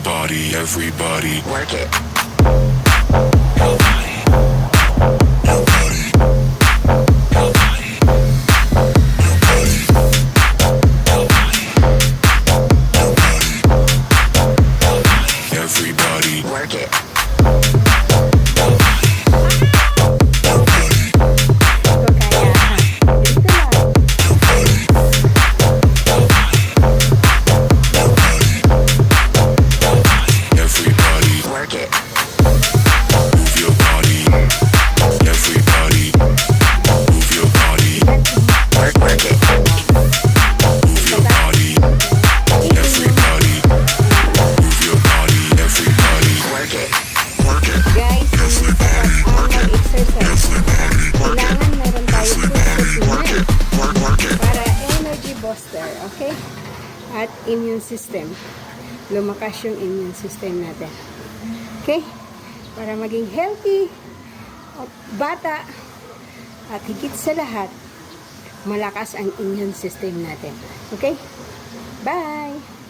body, everybody. Work it. Your body. Your body. Your body. Your body. Your body. Your body. Your body. Everybody. Work it. Your body. Your body. Your body. Your body. Your body. Your body. Your body. Everybody. Work it. Move your body. Everybody. Move your body. Work it. Move your body. Everybody. Move your body. Everybody. Work it. Work it. Guys, Everybody. ang mag-exercise. Everybody. Kailangan meron tayo Everybody. Work it. Work it. para energy booster, okay? At immune system. Lumakas yung immune system natin. Okay? Para maging healthy, bata, at higit sa lahat, malakas ang immune system natin. Okay? Bye!